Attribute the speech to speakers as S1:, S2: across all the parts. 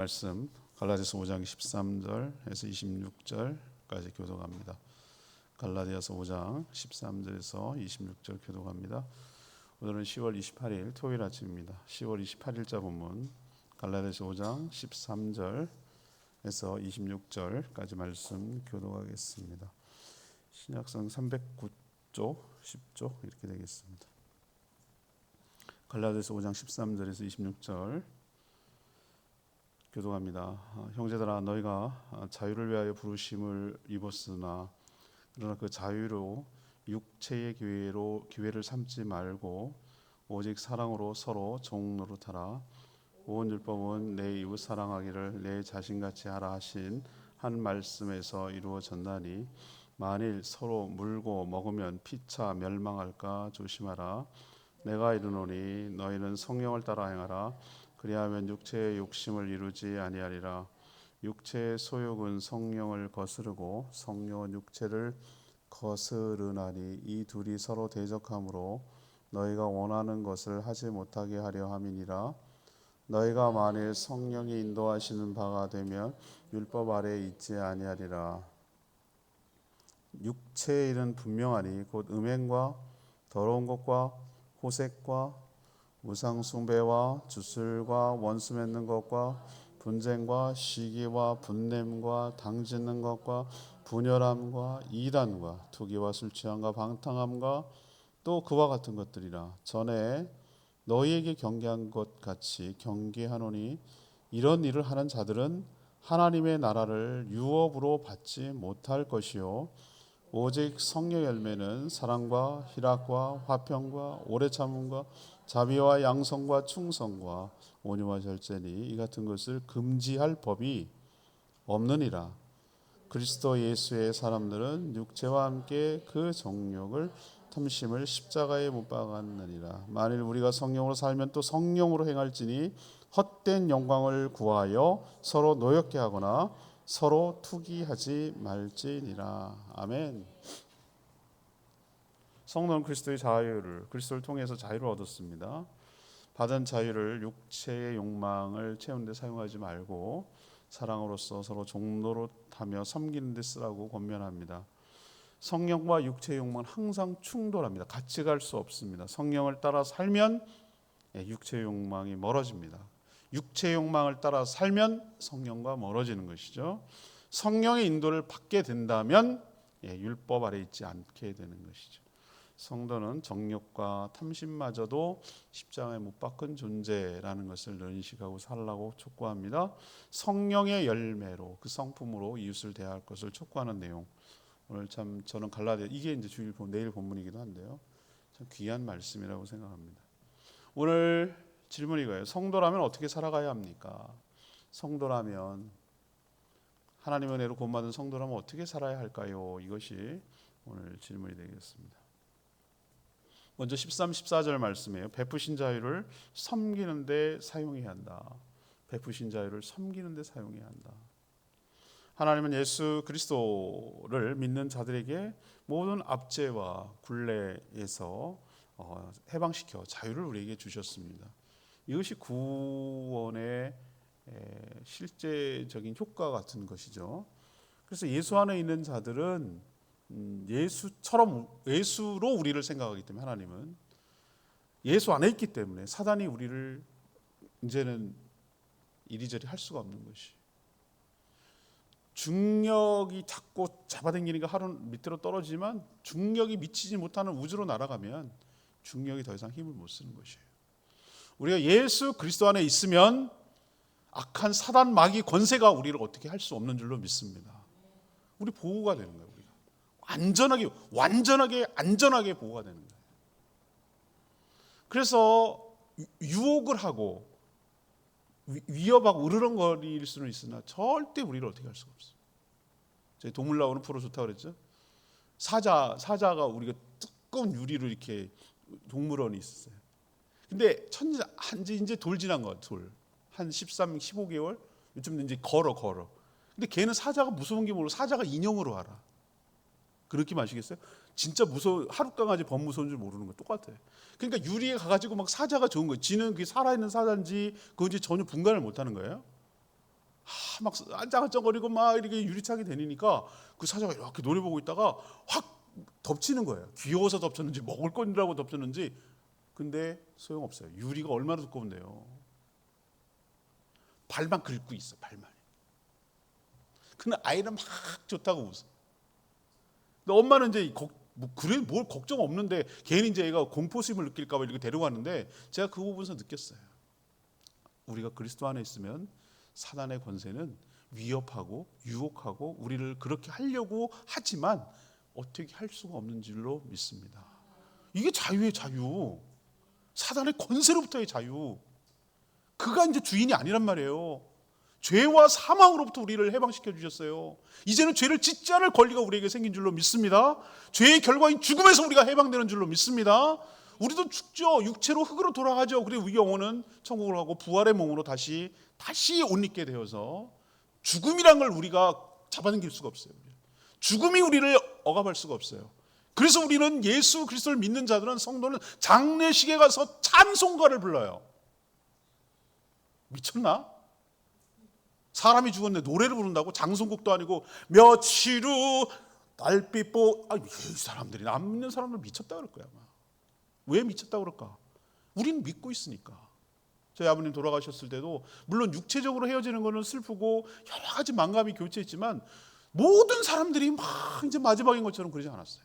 S1: 말씀 갈라디아서 5장 13절에서 26절까지 교독합니다. 갈라디아서 5장 13절에서 26절 교독합니다. 오늘은 10월 28일 토요일 아침입니다. 10월 28일자 본문 갈라디아서 5장 13절에서 26절까지 말씀 교독하겠습니다. 신약성 309쪽 10쪽 이렇게 되겠습니다. 갈라디아서 5장 13절에서 26절 교독합니다. 형제들아, 너희가 자유를 위하여 부르심을 입었으나 그러나 그 자유로 육체의 기회를 삼지 말고 오직 사랑으로 서로 종 노릇하라. 온 율법은 내 이웃 사랑하기를 내 자신같이 하라 하신 한 말씀에서 이루어졌나니 만일 서로 물고 먹으면 피차 멸망할까 조심하라. 내가 이르노니 너희는 성령을 따라 행하라. 그리하면 육체의 욕심을 이루지 아니하리라. 육체의 소욕은 성령을 거스르고 성령은 육체를 거스르나니 이 둘이 서로 대적하므로 너희가 원하는 것을 하지 못하게 하려 함이니라. 너희가 만일 성령이 인도하시는 바가 되면 율법 아래에 있지 아니하리라. 육체의 일은 분명하니 곧 음행과 더러운 것과 호색과 우상 숭배와 주술과 원수 맺는 것과 분쟁과 시기와 분냄과 당짓는 것과 분열함과 이단과 투기와 술 취함과 방탕함과 또 그와 같은 것들이라. 전에 너희에게 경계한 것 같이 경계하노니 이런 일을 하는 자들은 하나님의 나라를 유업으로 받지 못할 것이요 오직 성령의 열매는 사랑과 희락과 화평과 오래 참음과 자비와 양성과 충성과 온유와 절제니 이 같은 것을 금지할 법이 없느니라. 그리스도 예수의 사람들은 육체와 함께 그 정욕을 탐심을 십자가에 못 박았느니라. 만일 우리가 성령으로 살면 또 성령으로 행할지니 헛된 영광을 구하여 서로 노엽게 하거나 서로 투기하지 말지니라. 아멘. 성도는 그리스도를 통해서 자유를 얻었습니다. 받은 자유를 육체의 욕망을 채우는 데 사용하지 말고 사랑으로서 서로 종노릇하며 섬기는 데 쓰라고 권면합니다. 성령과 육체의 욕망은 항상 충돌합니다. 같이 갈 수 없습니다. 성령을 따라 살면 육체의 욕망이 멀어집니다. 육체의 욕망을 따라 살면 성령과 멀어지는 것이죠. 성령의 인도를 받게 된다면 율법 아래 있지 않게 되는 것이죠. 성도는 정욕과 탐심마저도 십자가에 못 박은 존재라는 것을 인식하고 살라고 촉구합니다. 성령의 열매로 그 성품으로 이웃을 대할 것을 촉구하는 내용. 오늘 참 저는 갈라디아 이게 이제 내일 본문이기도 한데요. 참 귀한 말씀이라고 생각합니다. 오늘 질문이 이거예요. 성도라면 어떻게 살아가야 합니까? 성도라면 하나님의 은혜로 구원받은 성도라면 어떻게 살아야 할까요? 이것이 오늘 질문이 되겠습니다. 먼저 13, 14절 말씀이에요. 베푸신 자유를 섬기는 데 사용해야 한다. 베푸신 자유를 섬기는 데 사용해야 한다. 하나님은 예수 그리스도를 믿는 자들에게 모든 압제와 굴레에서 해방시켜 자유를 우리에게 주셨습니다. 이것이 구원의 실제적인 효과 같은 것이죠. 그래서 예수 안에 있는 자들은 예수로 우리를 생각하기 때문에 하나님은 예수 안에 있기 때문에 사단이 우리를 이제는 이리저리 할 수가 없는 것이. 중력이 자꾸 잡아당기니까 하루는 밑으로 떨어지지만 중력이 미치지 못하는 우주로 날아가면 중력이 더 이상 힘을 못 쓰는 것이에요. 우리가 예수 그리스도 안에 있으면 악한 사단 마귀 권세가 우리를 어떻게 할 수 없는 줄로 믿습니다. 우리 보호가 되는 거예요. 우리가 완전하게 안전하게 보호가 되는 거예요. 그래서 유혹을 하고 위협하고 으르렁거릴 수는 있으나 절대 우리를 어떻게 할 수가 없어요. 저희 동물 나오는 프로 좋다고 그랬죠. 사자가 우리가 두꺼운 유리로 이렇게 동물원이 있었어요. 근데 이제 돌 지난 거 한 13, 15개월 요즘 이제 걸어. 근데 걔는 사자가 무서운 게 모르고 사자가 인형으로 알아. 그 느낌 아시겠어요? 진짜 하루 강아지 범 무서운 줄 모르는 거 똑같아요. 그러니까 유리에 가가지고 막 사자가 좋은 거예요. 지는 그게 살아있는 사자인지 그건지 전혀 분간을 못하는 거예요. 막 안짱안짱거리고 막 이렇게 유리창이 되니까 그 사자가 이렇게 노래 보고 있다가 확 덮치는 거예요. 귀여워서 덮쳤는지 먹을 거라고 덮쳤는지. 근데 소용없어요. 유리가 얼마나 두꺼운데요. 발만 긁고 있어, 발만. 근데 아이는 막 좋다고 웃어. 근데 엄마는 이제 그래 뭘 걱정 없는데 괜히 이제 얘가 공포심을 느낄까 봐 이렇게 데려가는데 제가 그 부분에서 느꼈어요. 우리가 그리스도 안에 있으면 사단의 권세는 위협하고 유혹하고 우리를 그렇게 하려고 하지만 어떻게 할 수가 없는 줄로 믿습니다. 이게 자유의 자유. 사단의 권세로부터의 자유. 그가 이제 주인이 아니란 말이에요. 죄와 사망으로부터 우리를 해방시켜 주셨어요. 이제는 죄를 짓지 않을 권리가 우리에게 생긴 줄로 믿습니다. 죄의 결과인 죽음에서 우리가 해방되는 줄로 믿습니다. 우리도 죽죠. 육체로 흙으로 돌아가죠. 그리고 우리 영혼은 천국을 가고 부활의 몸으로 다시 옷 입게 되어서 죽음이란 걸 우리가 잡아당길 수가 없어요. 죽음이 우리를 억압할 수가 없어요. 그래서 우리는 예수 그리스도를 믿는 자들은 성도는 장례식에 가서 찬송가를 불러요. 미쳤나? 사람이 죽었는데 노래를 부른다고? 장송곡도 아니고 며칠 후 달빛 이 사람들이 안 믿는 사람들 미쳤다 그럴 거야. 아마. 왜 미쳤다 그럴까? 우리는 믿고 있으니까. 저희 아버님 돌아가셨을 때도 물론 육체적으로 헤어지는 거는 슬프고 여러 가지 만감이 교체했지만 모든 사람들이 막 이제 마지막인 것처럼 그러지 않았어요.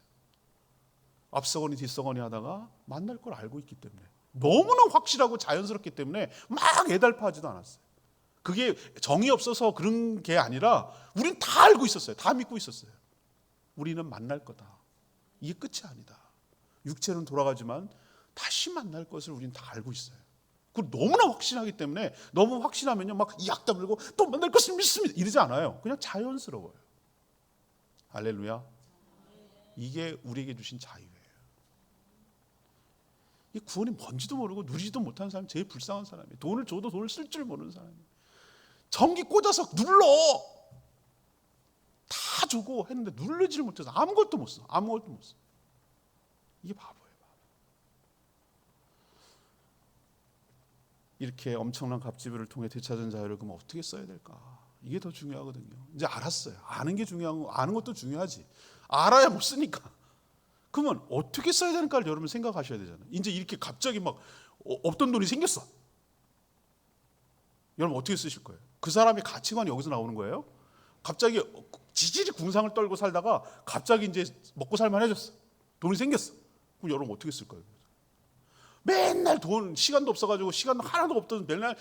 S1: 앞서거니 뒤서거니 하다가 만날 걸 알고 있기 때문에 너무나 확실하고 자연스럽기 때문에 막 애달파하지도 않았어요. 그게 정이 없어서 그런 게 아니라 우리는 다 알고 있었어요. 다 믿고 있었어요. 우리는 만날 거다. 이게 끝이 아니다. 육체는 돌아가지만 다시 만날 것을 우리는 다 알고 있어요. 그걸 너무나 확신하기 때문에 너무 확신하면요 막 약 다물고 또 만날 것을 믿습니다. 이러지 않아요. 그냥 자연스러워요. 할렐루야. 이게 우리에게 주신 자유예요. 이 구원이 뭔지도 모르고 누리지도 못하는 사람이 제일 불쌍한 사람이에요. 돈을 줘도 돈을 쓸 줄 모르는 사람이에요. 전기 꽂아서 눌러 다 주고 했는데 누르지를 못해서 아무것도 못 써. 아무것도 못 써. 이게 바보예요. 바보. 이렇게 엄청난 갑질을 통해 되찾은 자유를 그럼 어떻게 써야 될까? 이게 더 중요하거든요. 이제 알았어요. 아는 게 중요한 거, 아는 것도 중요하지. 알아야 못 쓰니까. 그러면 어떻게 써야 되는가를 여러분 생각하셔야 되잖아요. 이제 이렇게 갑자기 막 없던 돈이 생겼어. 여러분 어떻게 쓰실 거예요? 그 사람의 가치관이 여기서 나오는 거예요. 갑자기 지질이 궁상을 떨고 살다가 갑자기 이제 먹고 살만해졌어. 돈이 생겼어. 그럼 여러분 어떻게 쓸 거예요? 맨날 돈 시간도 없어가지고 시간 하나도 없던 맨날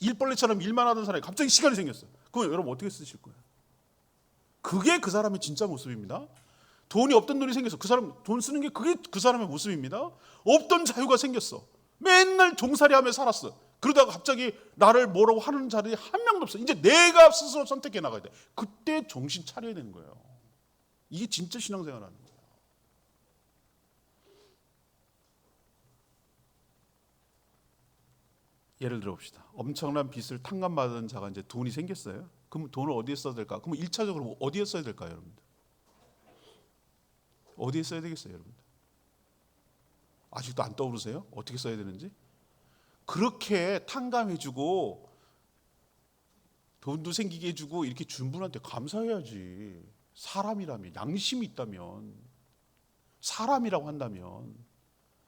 S1: 일벌레처럼 일만 하던 사람이 갑자기 시간이 생겼어. 그럼 여러분 어떻게 쓰실 거예요? 그게 그 사람의 진짜 모습입니다. 돈이 없던 돈이 생겼어. 그 사람 돈 쓰는 게 그게 그 사람의 모습입니다. 없던 자유가 생겼어. 맨날 종살이하며 살았어. 그러다가 갑자기 나를 뭐라고 하는 자들이 한 명도 없어. 이제 내가 스스로 선택해 나가야 돼. 그때 정신 차려야 되는 거예요. 이게 진짜 신앙생활하는 거예요. 예를 들어 봅시다. 엄청난 빚을 탕감받은 자가 이제 돈이 생겼어요. 그럼 돈을 어디에 써야 될까? 그럼 1차적으로 어디에 써야 될까요, 여러분들? 어디에 써야 되겠어요, 여러분들? 아직도 안 떠오르세요? 어떻게 써야 되는지? 그렇게 탕감해주고 돈도 생기게 해주고 이렇게 준 분한테 감사해야지. 사람이라면, 양심이 있다면, 사람이라고 한다면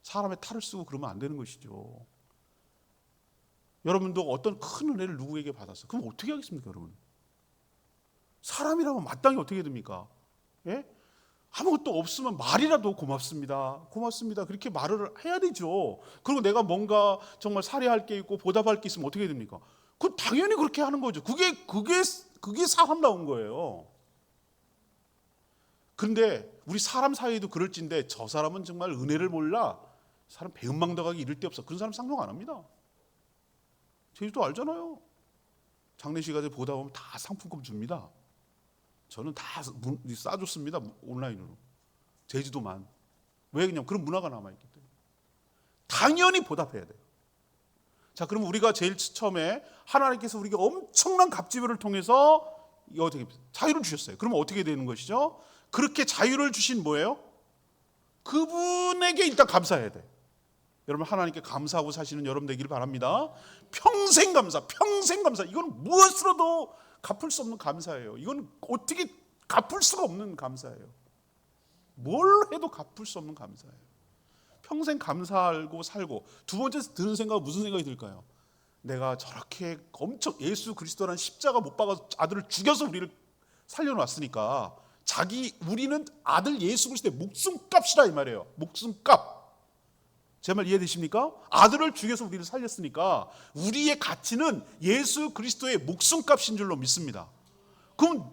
S1: 사람의 탈을 쓰고 그러면 안 되는 것이죠. 여러분도 어떤 큰 은혜를 누구에게 받았어. 그럼 어떻게 하겠습니까, 여러분? 사람이라면 마땅히 어떻게 해야 됩니까? 예? 아무것도 없으면 말이라도 고맙습니다. 고맙습니다. 그렇게 말을 해야 되죠. 그리고 내가 뭔가 정말 살해할 게 있고 보답할 게 있으면 어떻게 해야 됩니까? 그 당연히 그렇게 하는 거죠. 그게 사람다운 거예요. 그런데 우리 사람 사이에도 그럴진데 저 사람은 정말 은혜를 몰라. 사람 배은망덕하게 이럴 데 없어. 그런 사람 상종 안 합니다. 제주도 알잖아요. 장례식 가서 보다 보면 다 상품권 줍니다. 저는 다 싸줬습니다. 온라인으로. 제주도만. 왜 그냥 그런 문화가 남아있기 때문에. 당연히 보답해야 돼요. 자, 그럼 우리가 제일 처음에 하나님께서 우리에게 엄청난 갑질을 통해서 어떻게 자유를 주셨어요. 그러면 어떻게 되는 것이죠? 그렇게 자유를 주신 뭐예요? 그분에게 일단 감사해야 돼. 여러분 하나님께 감사하고 사시는 여러분 되기를 바랍니다. 평생 감사, 평생 감사. 이건 무엇으로도 갚을 수 없는 감사예요. 이건 어떻게 갚을 수가 없는 감사예요. 뭘 해도 갚을 수 없는 감사예요. 평생 감사하고 살고, 두 번째 드는 생각은 무슨 생각이 들까요? 내가 저렇게 엄청 예수 그리스도라는 십자가 못 박아서 아들을 죽여서 우리를 살려놨으니까 우리는 아들 예수 그리스도의 목숨값이라 이 말이에요. 목숨값. 제 말 이해되십니까? 아들을 죽여서 우리를 살렸으니까 우리의 가치는 예수 그리스도의 목숨값인 줄로 믿습니다. 그럼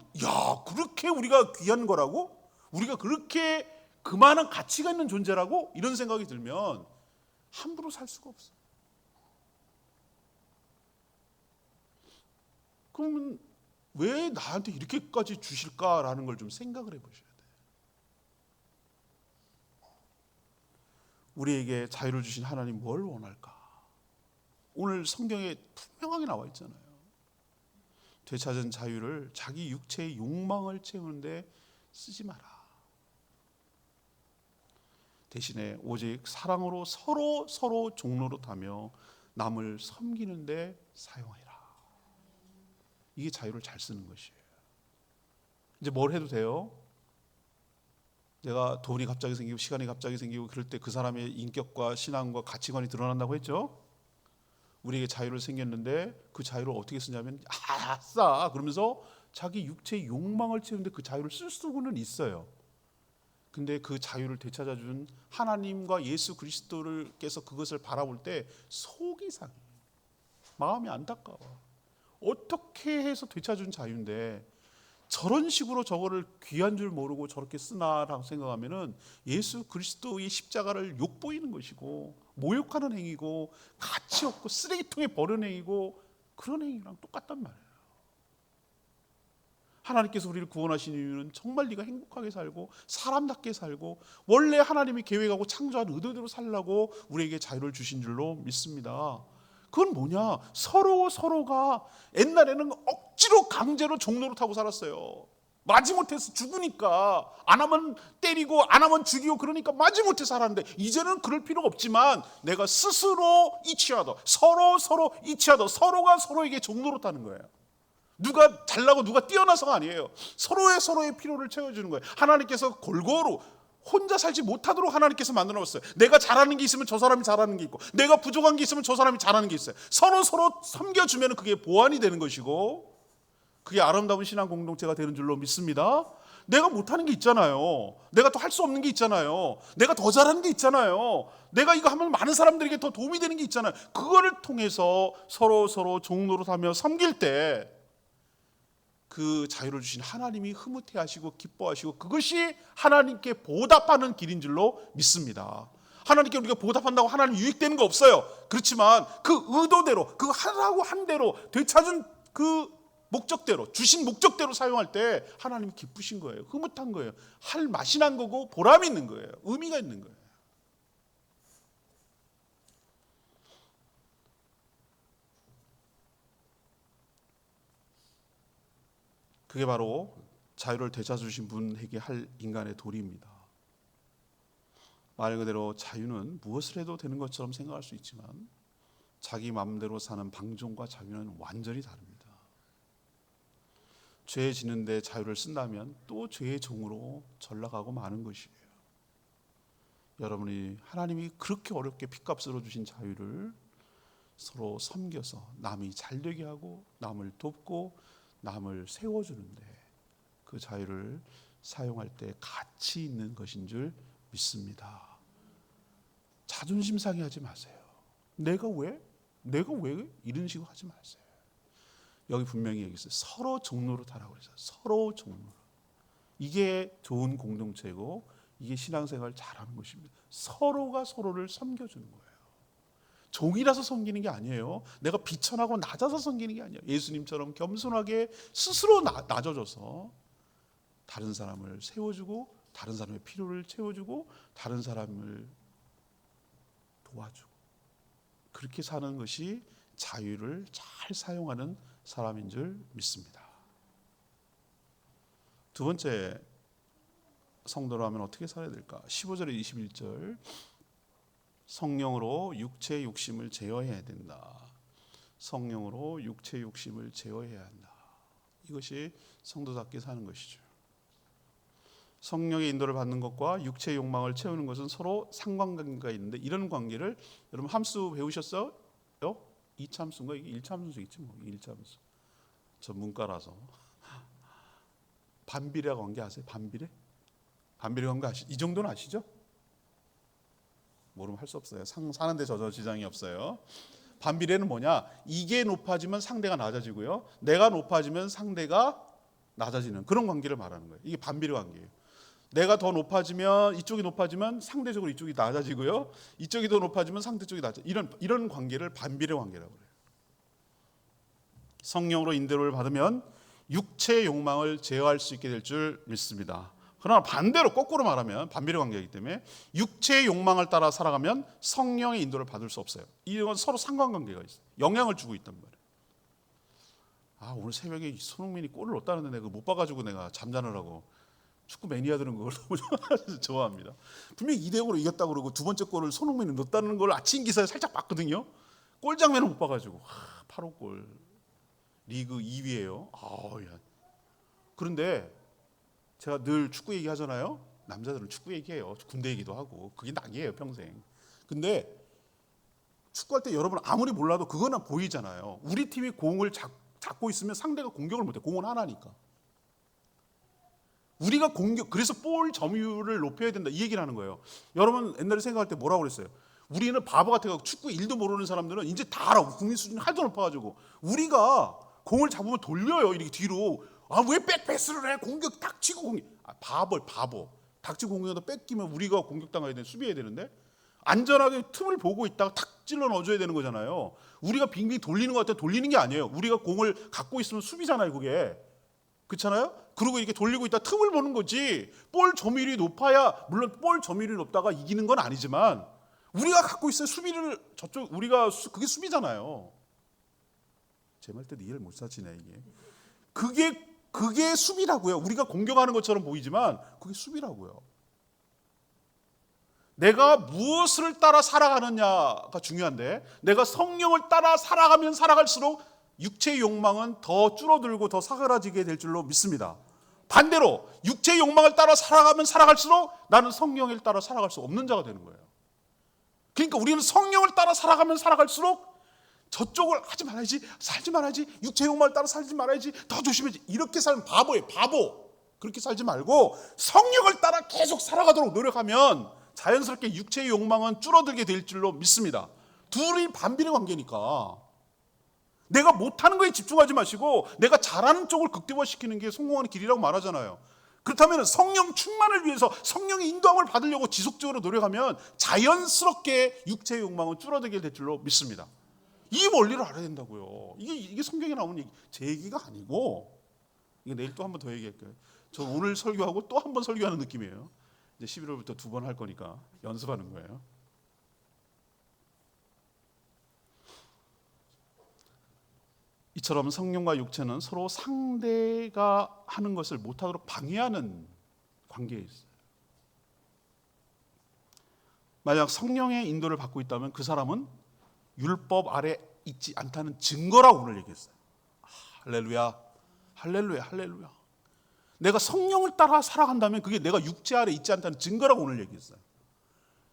S1: 그렇게 우리가 귀한 거라고? 우리가 그렇게 그만한 가치가 있는 존재라고? 이런 생각이 들면 함부로 살 수가 없어요. 그러면 왜 나한테 이렇게까지 주실까라는 걸 좀 생각을 해보셔야 돼요. 우리에게 자유를 주신 하나님 뭘 원할까? 오늘 성경에 분명하게 나와 있잖아요. 되찾은 자유를 자기 육체의 욕망을 채우는데 쓰지 마라. 대신에 오직 사랑으로 서로 종노릇하며 남을 섬기는데 사용하라. 이게 자유를 잘 쓰는 것이에요. 이제 뭘 해도 돼요? 내가 돈이 갑자기 생기고 시간이 갑자기 생기고 그럴 때 그 사람의 인격과 신앙과 가치관이 드러난다고 했죠. 우리에게 자유를 생겼는데 그 자유를 어떻게 쓰냐면 아싸 그러면서 자기 육체의 욕망을 채우는데 그 자유를 쓸 수는 있어요. 근데 그 자유를 되찾아준 하나님과 예수 그리스도께서 그것을 바라볼 때 속이 상해. 마음이 안타까워. 어떻게 해서 되찾은 자유인데 저런 식으로 저거를 귀한 줄 모르고 저렇게 쓰나라고 생각하면은 예수 그리스도의 십자가를 욕보이는 것이고 모욕하는 행위고 가치 없고 쓰레기통에 버리는 행위고 그런 행위랑 똑같단 말이에요. 하나님께서 우리를 구원하신 이유는 정말 네가 행복하게 살고 사람답게 살고 원래 하나님이 계획하고 창조한 의도대로 살라고 우리에게 자유를 주신 줄로 믿습니다. 그건 뭐냐? 서로가 옛날에는 억지로 강제로 종노릇하고 살았어요. 마지못해서 죽으니까 안 하면 때리고 안 하면 죽이고 그러니까 마지못해 살았는데 이제는 그럴 필요가 없지만 내가 스스로 이치하다 서로 이치하다 서로가 서로에게 종노릇하는 거예요. 누가 잘나고 누가 뛰어나서가 아니에요. 서로의 필요를 채워주는 거예요. 하나님께서 골고루 혼자 살지 못하도록 하나님께서 만들어놨어요. 내가 잘하는 게 있으면 저 사람이 잘하는 게 있고 내가 부족한 게 있으면 저 사람이 잘하는 게 있어요. 서로 섬겨주면 그게 보완이 되는 것이고 그게 아름다운 신앙 공동체가 되는 줄로 믿습니다. 내가 못하는 게 있잖아요. 내가 또 할 수 없는 게 있잖아요. 내가 더 잘하는 게 있잖아요. 내가 이거 하면 많은 사람들에게 더 도움이 되는 게 있잖아요. 그거를 통해서 서로 종노릇하며 섬길 때 그 자유를 주신 하나님이 흐뭇해하시고 기뻐하시고 그것이 하나님께 보답하는 길인 줄로 믿습니다. 하나님께 우리가 보답한다고 하나님 유익되는 거 없어요. 그렇지만 그 의도대로 그 하라고 한 대로 되찾은 그 목적대로 주신 목적대로 사용할 때 하나님이 기쁘신 거예요. 흐뭇한 거예요. 할 맛이 난 거고 보람이 있는 거예요. 의미가 있는 거예요. 그게 바로 자유를 되찾으신 분에게 할 인간의 도리입니다. 말 그대로 자유는 무엇을 해도 되는 것처럼 생각할 수 있지만 자기 마음대로 사는 방종과 자유는 완전히 다릅니다. 죄 지는데 자유를 쓴다면 또 죄의 종으로 전락하고 마는 것이에요. 여러분이 하나님이 그렇게 어렵게 핏값으로 주신 자유를 서로 섬겨서 남이 잘되게 하고 남을 돕고 남을 세워주는데 그 자유를 사용할 때 가치 있는 것인 줄 믿습니다. 자존심 상해하지 마세요. 내가 왜 이런 식으로 하지 마세요. 여기 분명히 얘기했어요. 서로 종노릇하라고 그랬어요. 서로 종노릇. 이게 좋은 공동체고 이게 신앙생활 잘하는 것입니다. 서로가 서로를 섬겨주는 거예요. 종이라서 섬기는 게 아니에요. 내가 비천하고 낮아서 섬기는 게 아니에요. 예수님처럼 겸손하게 스스로 낮아져서 다른 사람을 세워주고 다른 사람의 필요를 채워주고 다른 사람을 도와주고 그렇게 사는 것이 자유를 잘 사용하는 사람인 줄 믿습니다. 두 번째 성도로 하면 어떻게 살아야 될까? 15절에 21절 성령으로 육체의 욕심을 제어해야 된다. 성령으로 육체의 욕심을 제어해야 한다. 이것이 성도답게 사는 것이죠. 성령의 인도를 받는 것과 육체의 욕망을 채우는 것은 서로 상관관계가 있는데, 이런 관계를 여러분 함수 배우셨어요? 이차함수인가? 이게 일차함수 있지 뭐. 일차함수. 저 문과라서. 반비례 관계 아세요? 반비례? 반비례 관계 이 정도는 아시죠? 모르면 할 수 없어요. 사는데 저 지장이 없어요. 반비례는 뭐냐? 이게 높아지면 상대가 낮아지고요, 내가 높아지면 상대가 낮아지는 그런 관계를 말하는 거예요. 이게 반비례 관계예요. 내가 더 높아지면, 이쪽이 높아지면 상대적으로 이쪽이 낮아지고요, 이쪽이 더 높아지면 상대쪽이 낮아. 이런 관계를 반비례 관계라고 그래요. 성령으로 인도를 받으면 육체의 욕망을 제어할 수 있게 될 줄 믿습니다. 그러나 반대로 거꾸로 말하면 반비례 관계이기 때문에 육체의 욕망을 따라 살아가면 성령의 인도를 받을 수 없어요. 이건 서로 상관관계가 있어요. 영향을 주고 있단 말이에요. 오늘 새벽에 손흥민이 골을 넣었다는데 내가 못 봐가지고 내가 잠자느라고. 축구 매니아들은 그걸 너무 좋아합니다. 분명히 2대0으로 이겼다고 그러고 두 번째 골을 손흥민이 넣었다는 걸 아침 기사에 살짝 봤거든요. 골 장면을 못 봐가지고. 8호 골. 리그 2위예요. 그런데 제가 늘 축구 얘기하잖아요. 남자들은 축구 얘기해요. 군대 얘기도 하고. 그게 낙이에요, 평생. 근데 축구할 때 여러분 아무리 몰라도 그거는 보이잖아요. 우리 팀이 공을 잡고 있으면 상대가 공격을 못해. 공은 하나니까. 우리가 그래서 볼 점유율을 높여야 된다, 이 얘기를 하는 거예요. 여러분 옛날에 생각할 때 뭐라고 그랬어요? 우리는 바보 같아서 축구 1도 모르는 사람들은 이제 다 알아. 국민 수준이 하도 높아가지고 우리가 공을 잡으면 돌려요, 이렇게 뒤로. 왜 백패스를 해? 공격 닥치고 공격. 바보. 닥치고 공격도 뺏기면 우리가 공격당해야 되는, 수비해야 되는데 안전하게 틈을 보고 있다가 탁 찔러 넣어줘야 되는 거잖아요. 우리가 빙빙 돌리는 것 같아. 돌리는 게 아니에요. 우리가 공을 갖고 있으면 수비잖아요, 그게. 그렇잖아요? 그리고 이렇게 돌리고 있다 틈을 보는 거지. 볼 점유율이 높아야, 물론 볼 점유율이 높다가 이기는 건 아니지만 우리가 갖고 있어야 수비를 그게 수비잖아요. 제 말 때도 이해를 못 사치네 이게. 그게 수비라고요. 우리가 공격하는 것처럼 보이지만 그게 수비라고요. 내가 무엇을 따라 살아가느냐가 중요한데, 내가 성령을 따라 살아가면 살아갈수록 육체의 욕망은 더 줄어들고 더 사그라지게 될 줄로 믿습니다. 반대로 육체의 욕망을 따라 살아가면 살아갈수록 나는 성령을 따라 살아갈 수 없는 자가 되는 거예요. 그러니까 우리는 성령을 따라 살아가면 살아갈수록 저쪽을 하지 말아야지, 살지 말아야지, 육체의 욕망을 따라 살지 말아야지, 더 조심해야지, 이렇게 살면 바보예요. 바보. 그렇게 살지 말고 성령을 따라 계속 살아가도록 노력하면 자연스럽게 육체의 욕망은 줄어들게 될 줄로 믿습니다. 둘이 반비례 관계니까. 내가 못하는 거에 집중하지 마시고 내가 잘하는 쪽을 극대화시키는 게 성공하는 길이라고 말하잖아요. 그렇다면 성령 충만을 위해서 성령의 인도함을 받으려고 지속적으로 노력하면 자연스럽게 육체의 욕망은 줄어들게 될 줄로 믿습니다. 이 원리를 알아야 된다고요. 이게 성경에 나오는 얘기, 제 얘기가 아니고, 이거 내일 또 한 번 더 얘기할게요. 저 오늘 설교하고 또 한 번 설교하는 느낌이에요. 이제 11월부터 2번 할 거니까 연습하는 거예요. 이처럼 성령과 육체는 서로 상대가 하는 것을 못하도록 방해하는 관계에 있어요. 만약 성령의 인도를 받고 있다면 그 사람은 율법 아래 있지 않다는 증거라고 오늘 얘기했어요. 할렐루야, 할렐루야, 할렐루야. 내가 성령을 따라 살아간다면 그게 내가 육체 아래 있지 않다는 증거라고 오늘 얘기했어요.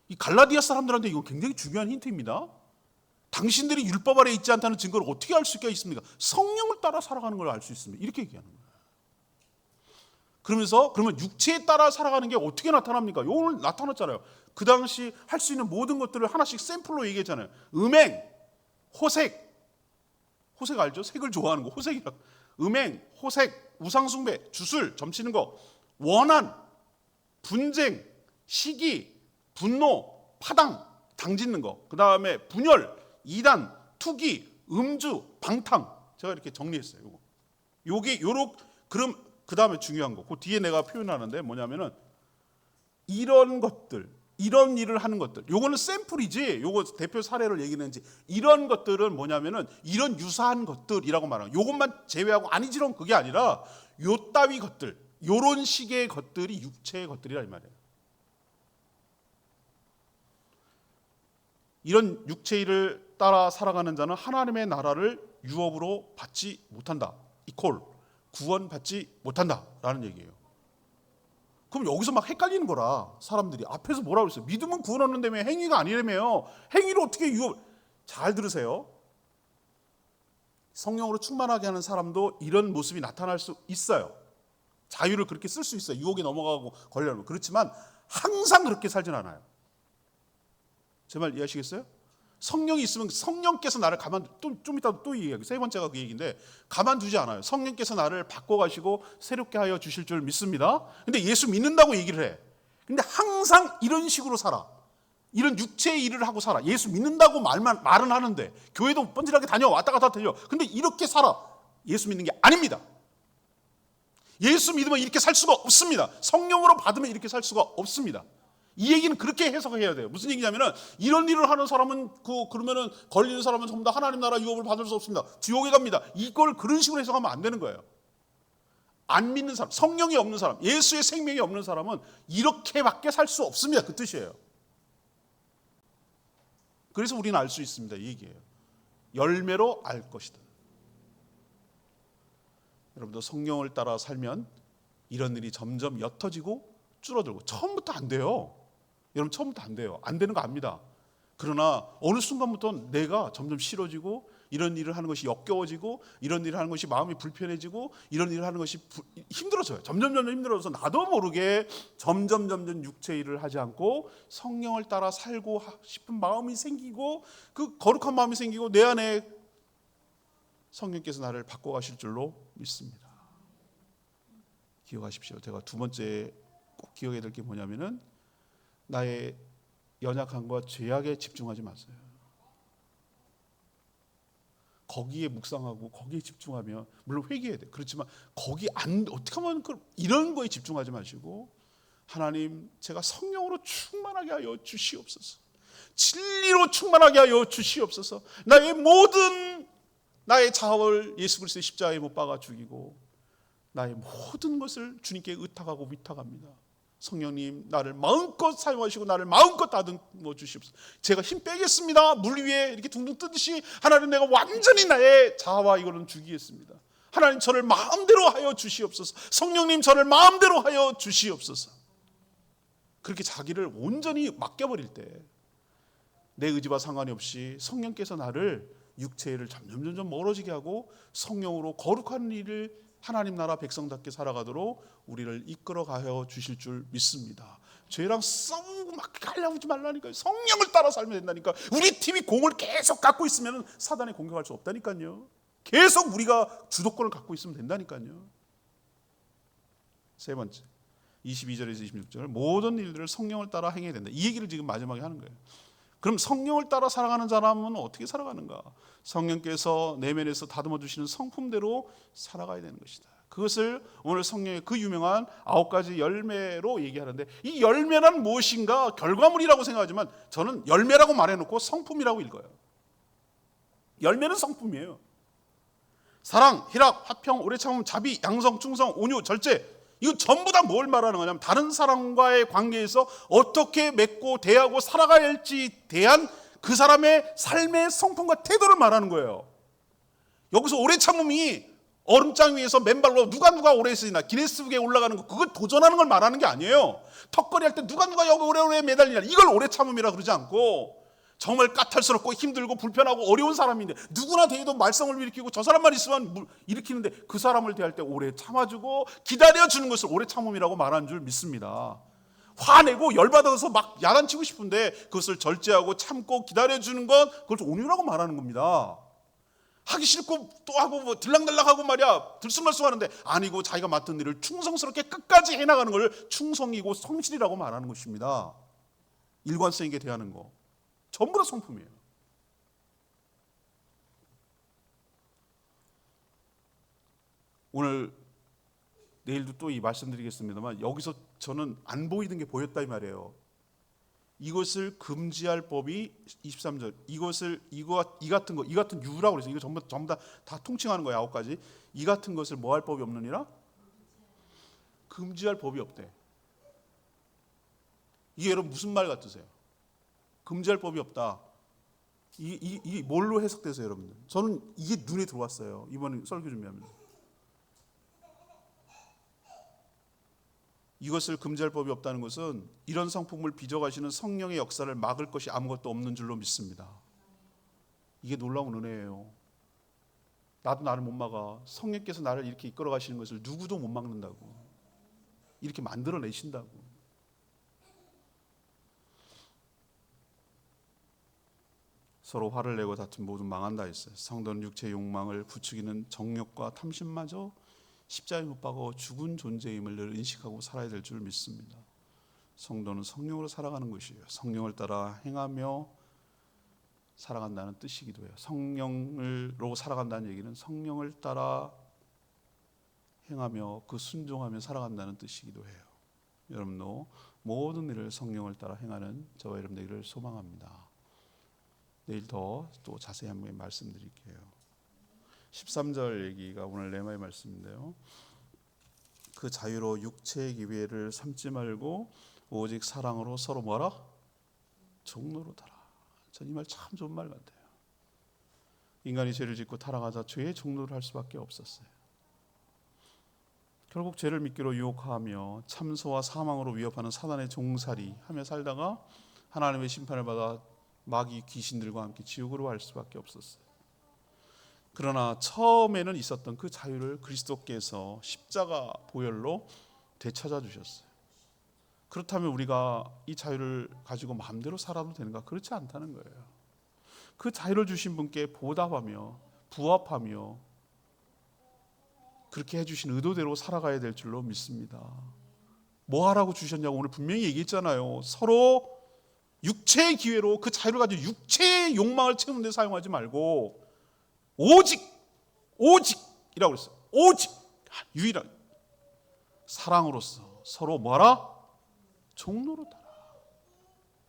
S1: 이 갈라디아 사람들한테 이거 굉장히 중요한 힌트입니다. 당신들이 율법 아래 있지 않다는 증거를 어떻게 알 수가 있습니까? 성령을 따라 살아가는 걸 알 수 있습니다. 이렇게 얘기하는 거예요. 그러면 육체에 따라 살아가는 게 어떻게 나타납니까? 오늘 나타났잖아요. 그 당시 할 수 있는 모든 것들을 하나씩 샘플로 얘기했잖아요. 음행, 호색 알죠? 색을 좋아하는 거 호색이라고. 음행, 호색, 우상숭배, 주술, 점치는 거, 원한, 분쟁, 시기, 분노, 파당, 당짓는 거, 그 다음에 분열, 이단, 투기, 음주, 방탕. 제가 이렇게 정리했어요. 그럼 그 다음에 중요한 거, 그 뒤에 내가 표현하는데 뭐냐면은 이런 것들, 이런 일을 하는 것들, 요거는 샘플이지, 요거 대표 사례를 얘기했는지, 이런 것들은 뭐냐면은 이런 유사한 것들이라고 말하는, 요것만 제외하고 아니지롱 그게 아니라 요 따위 것들, 요런 식의 것들이 육체의 것들이라 이 말이에요. 이런 육체를 따라 살아가는 자는 하나님의 나라를 유업으로 받지 못한다. 이퀄 구원받지 못한다라는 얘기예요. 그럼 여기서 막 헷갈리는 거라. 사람들이 앞에서 뭐라고 그랬어요? 믿음은 구원 얻는다며 행위가 아니라며요. 행위를 어떻게 잘 들으세요. 성령으로 충만하게 하는 사람도 이런 모습이 나타날 수 있어요. 자유를 그렇게 쓸 수 있어요. 유혹에 넘어가고 걸려면. 그렇지만 항상 그렇게 살진 않아요. 제 말 이해하시겠어요? 성령이 있으면 성령께서 나를 좀 이따 또 얘기해요. 세 번째가 그 얘기인데 가만두지 않아요. 성령께서 나를 바꿔가시고 새롭게 하여 주실 줄 믿습니다. 근데 예수 믿는다고 얘기를 해. 근데 항상 이런 식으로 살아. 이런 육체의 일을 하고 살아. 예수 믿는다고 말은 하는데 교회도 번질하게 다녀 왔다 갔다 들려. 근데 이렇게 살아. 예수 믿는 게 아닙니다. 예수 믿으면 이렇게 살 수가 없습니다. 성령으로 받으면 이렇게 살 수가 없습니다. 이 얘기는 그렇게 해석해야 돼요. 무슨 얘기냐면은 이런 일을 하는 사람은 그러면은 걸리는 사람은 전부 다 하나님 나라 유업을 받을 수 없습니다. 지옥에 갑니다. 이걸 그런 식으로 해석하면 안 되는 거예요. 안 믿는 사람, 성령이 없는 사람, 예수의 생명이 없는 사람은 이렇게밖에 살 수 없습니다. 그 뜻이에요. 그래서 우리는 알 수 있습니다. 이 얘기예요. 열매로 알 것이다. 여러분도 성령을 따라 살면 이런 일이 점점 옅어지고 줄어들고 처음부터 안 돼요. 여러분 처음부터 안 돼요. 안 되는 거 압니다. 그러나 어느 순간부터 내가 점점 싫어지고 이런 일을 하는 것이 역겨워지고 이런 일을 하는 것이 마음이 불편해지고 이런 일을 하는 것이 힘들어져요. 점점 힘들어져서 나도 모르게 점점 육체 일을 하지 않고 성령을 따라 살고 싶은 마음이 생기고 그 거룩한 마음이 생기고 내 안에 성령께서 나를 바꿔가실 줄로 믿습니다. 기억하십시오. 제가 두 번째 꼭 기억해야 될 게 뭐냐면은 나의 연약함과 죄악에 집중하지 마세요. 거기에 묵상하고 거기에 집중하면 물론 회개해야 돼. 그렇지만 거기 어떻게 하면 이런 거에 집중하지 마시고 하나님 제가 성령으로 충만하게 하여 주시옵소서. 진리로 충만하게 하여 주시옵소서. 나의 모든 나의 자아를 예수 그리스도의 십자가에 못 박아 죽이고 나의 모든 것을 주님께 의탁하고 위탁합니다. 성령님 나를 마음껏 사용하시고 나를 마음껏 다듬어 주시옵소서. 제가 힘 빼겠습니다. 물 위에 이렇게 둥둥 뜨듯이 하나님 내가 완전히 나의 자아와 이거는 죽이겠습니다. 하나님 저를 마음대로 하여 주시옵소서. 성령님 저를 마음대로 하여 주시옵소서. 그렇게 자기를 온전히 맡겨버릴 때 내 의지와 상관이 없이 성령께서 나를 육체를 점점 멀어지게 하고 성령으로 거룩한 일을 하나님 나라 백성답게 살아가도록 우리를 이끌어 가여 주실 줄 믿습니다. 죄랑 싸우고 막 갈라오지 말라니까요. 성령을 따라 살면 된다니까. 우리 팀이 공을 계속 갖고 있으면 사단에 공격할 수 없다니까요. 계속 우리가 주도권을 갖고 있으면 된다니까요. 세 번째 22절에서 26절 모든 일들을 성령을 따라 행해야 된다. 이 얘기를 지금 마지막에 하는 거예요. 그럼 성령을 따라 살아가는 사람은 어떻게 살아가는가? 성령께서 내면에서 다듬어 주시는 성품대로 살아가야 되는 것이다. 그것을 오늘 성령의 그 유명한 9가지 열매로 얘기하는데 이 열매란 무엇인가? 결과물이라고 생각하지만 저는 열매라고 말해놓고 성품이라고 읽어요. 열매는 성품이에요. 사랑, 희락, 화평, 오래 참음, 자비, 양성, 충성, 온유, 절제 이거 전부 다 뭘 말하는 거냐면 다른 사람과의 관계에서 어떻게 맺고 대하고 살아가야 할지 대한 그 사람의 삶의 성품과 태도를 말하는 거예요. 여기서 오래 참음이 얼음장 위에서 맨발로 누가 오래 있으나 기네스북에 올라가는 거 그걸 도전하는 걸 말하는 게 아니에요. 턱걸이 할 때 누가 여기 오래 매달리냐 이걸 오래 참음이라 그러지 않고 정말 까탈스럽고 힘들고 불편하고 어려운 사람인데 누구나 대해도 말썽을 일으키고 저 사람만 있으면 일으키는데 그 사람을 대할 때 오래 참아주고 기다려주는 것을 오래 참음이라고 말하는 줄 믿습니다. 화내고 열받아서 막 야단치고 싶은데 그것을 절제하고 참고 기다려주는 건 그걸 온유라고 말하는 겁니다. 하기 싫고 또 하고 뭐 들락날락하고 말이야 들쑥날쑥하는데 아니고 자기가 맡은 일을 충성스럽게 끝까지 해나가는 걸 충성이고 성실이라고 말하는 것입니다. 일관성 있게 대하는 거 전부 다 성품이에요. 오늘 내일도 또 이 말씀드리겠습니다만 여기서 저는 안 보이던 게 보였다 이 말이에요. 이것을 금지할 법이 23절 이 같은 유라고 그래서 이거 전부 다 통칭하는 거예요. 9가지 이 같은 것을 뭐 할 법이 없느니라 금지할 법이 없대. 이게 여러분 무슨 말 같으세요? 금지할 법이 없다. 이 뭘로 해석돼서 여러분들? 저는 이게 눈에 들어왔어요. 이번에 설교 준비하면서. 이것을 금지할 법이 없다는 것은 이런 성품을 빚어가시는 성령의 역사를 막을 것이 아무것도 없는 줄로 믿습니다. 이게 놀라운 은혜예요. 나도 나를 못 막아. 성령께서 나를 이렇게 이끌어 가시는 것을 누구도 못 막는다고. 이렇게 만들어내신다고. 서로 화를 내고 다투면 모두 망한다 했어요. 성도는 육체의 욕망을 부추기는 정욕과 탐심마저 십자가에 못 박아 죽은 존재임을 늘 인식하고 살아야 될 줄 믿습니다. 성도는 성령으로 살아가는 것이에요. 성령을 따라 행하며 살아간다는 뜻이기도 해요. 성령으로 살아간다는 얘기는 성령을 따라 행하며 그 순종하며 살아간다는 뜻이기도 해요. 여러분도 모든 일을 성령을 따라 행하는 저와 여러분 되기를 소망합니다. 내일 또 자세히 한번 말씀드릴게요. 13절 얘기가 오늘 레마의 말씀인데요. 그 자유로 육체의 기회를 삼지 말고 오직 사랑으로 서로 뭐라? 종노릇하라. 전 이 말 참 좋은 말 같아요. 인간이 죄를 짓고 타락하자 죄의 종노를 할 수밖에 없었어요. 결국 죄를 미끼로 유혹하며 참소와 사망으로 위협하는 사단의 종살이 하며 살다가 하나님의 심판을 받아 마귀 귀신들과 함께 지옥으로 갈 수밖에 없었어요. 그러나 처음에는 있었던 그 자유를 그리스도께서 십자가 보혈로 되찾아 주셨어요. 그렇다면 우리가 이 자유를 가지고 마음대로 살아도 되는가? 그렇지 않다는 거예요. 그 자유를 주신 분께 보답하며 부합하며 그렇게 해주신 의도대로 살아가야 될 줄로 믿습니다. 뭐 하라고 주셨냐고 오늘 분명히 얘기했잖아요. 서로 육체의 기회로 그 자유를 가지고 육체의 욕망을 채우는 데 사용하지 말고 오직이라고 그랬어요. 오직 유일하게 사랑으로서 서로 뭐하라? 종노릇하라.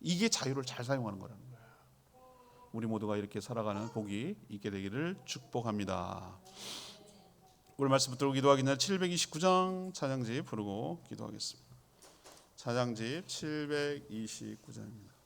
S1: 이게 자유를 잘 사용하는 거라는 거예요. 우리 모두가 이렇게 살아가는 복이 있게 되기를 축복합니다. 오늘 말씀 붙들고 기도하기 전에 729장 찬양집 부르고 기도하겠습니다. 찬양집 729장입니다.